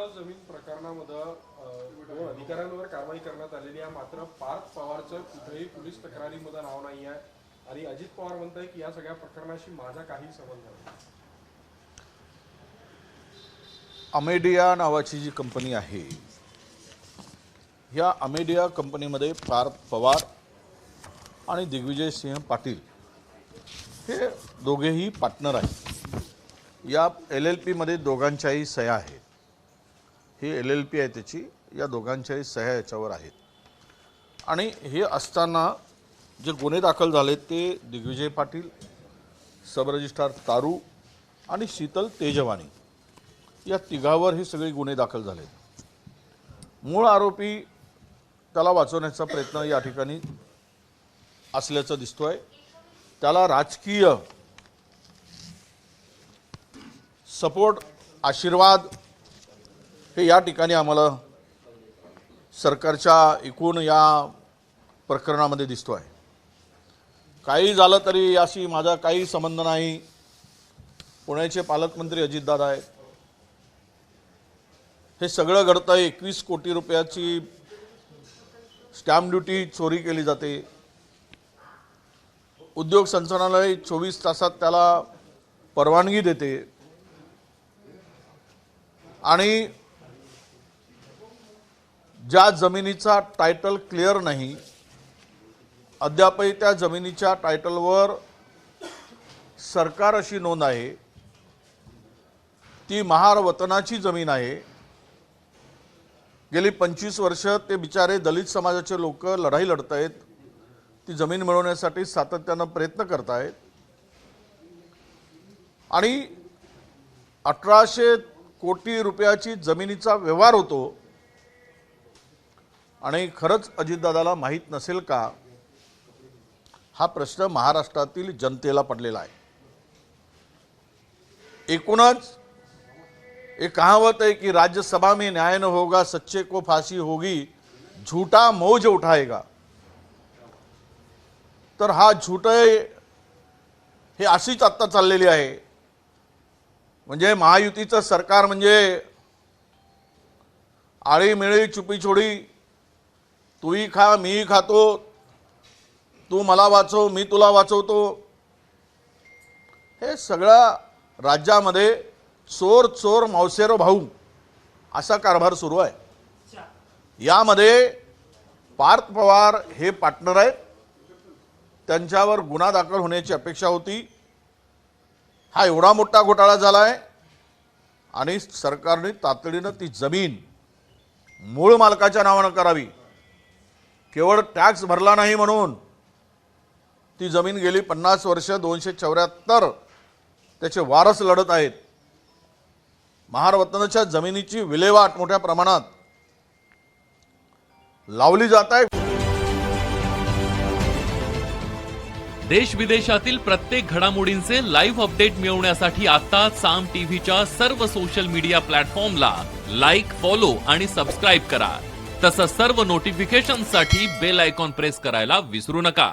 शेततळ जमीन प्रकरणामध्ये दोन अधिकाऱ्यांवर कारवाई करण्यात आलेली आहे, मात्र पार्थ पवारचं कुठेही पोलीस तक्रारीमध्ये नाव नाही आहे आणि अजित पवार म्हणताय की या सगळ्या प्रकरणाशी माझा काही संबंध नाही। अमेडिया नावाची जी कंपनी आहे, या अमेडिया कंपनीमध्ये पार्थ पवार आणि दिग्विजय सिंह पाटील हे दोघेही पार्टनर आहेत। या LLP मध्ये दोघांच्याही सह्या आहेत। ही LLP आहे त्याची, या दोघांच्याही सह्या याच्यावर आहेत। आणि हे असताना जे गुन्हे दाखल झाले ते दिग्विजय पाटील, सब रजिस्ट्रार तारू आणि शीतल तेजवानी या तिघावर हे सगळे गुन्हे दाखल झाले। मूळ आरोपी त्याला वाचवण्याचा प्रयत्न या ठिकाणी असल्याचं दिसतोय। त्याला राजकीय सपोर्ट, आशीर्वाद हे या ठिकाणी आम्हाला सरकारच्या एकूण या प्रकरणामध्ये दिसतोय। काही झालं तरी याशी माझा काही संबंध नाही। पुण्याचे पालकमंत्री अजितदादा आहेत। हे सगळं घडतंय। 21 कोटी रुपयाची स्टॅम्प ड्युटी चोरी केली जाते। उद्योग संचालनालय 24 तासात त्याला परवानगी देते आणि ज्या जमिनीचा टायटल क्लिअर नाही, अद्यापही त्या जमिनीच्या टायटलवर सरकार अशी नोंद आहे, ती महार वतनाची जमीन आहे। गेली 25 वर्ष ते बिचारे दलित समाजाचे लोक लढाई लढत आहेत, ती जमीन मिळवण्यासाठी सातत्याने प्रयत्न करत आहेत। आणि 1800 कोटी रुपयाची जमिनीचा व्यवहार होतो आणि खरंच अजितदादाला माहीत नसेल का, हा प्रश्न महाराष्ट्रातील जनतेला पडलेला आहे। एकूणच एक कहावत है कि राज्यसभा में न्याय न होगा, सच्चे को फांसी होगी, झूठा मौज उठाएगा। तर हा झूठ हे अशीच आत्ता चाललेली आहे। म्हणजे महायुतीचं सरकार म्हणजे आळीमिळी चुपीचोडी, तूही खा मीही खातो, तू मला वाचव मी तुला वाचवतो, हे सगळं राज्यामध्ये चोर चोर मौसेरो भाऊ असा कारभार सुरू आहे। यामध्ये पार्थ पवार हे पार्टनर आहेत। त्यांच्यावर गुन्हा दाखल होण्याची अपेक्षा होती। हा एवढा मोठा घोटाळा झाला आहे आणि सरकारने तातडीने ती जमीन मूळ मालकाच्या नावाने करावी। केवळ टॅक्स भरला नाही म्हणून ती जमीन गेली 50 वर्ष 274 त्याचे वारस लढत आहेत। महार वतनाच्या जमिनीची विल्हेवाट मोठ्या प्रमाणात लावली जात आहे। देश विदेशातील प्रत्येक घडामोडींचे लाईव्ह अपडेट मिळवण्यासाठी आता साम टीव्हीच्या सर्व सोशल मीडिया प्लॅटफॉर्मला लाईक, फॉलो आणि सबस्क्राईब करा। तसंच सर्व नोटिफिकेशनसाठी बेल आयकॉन प्रेस करायला विसरू नका।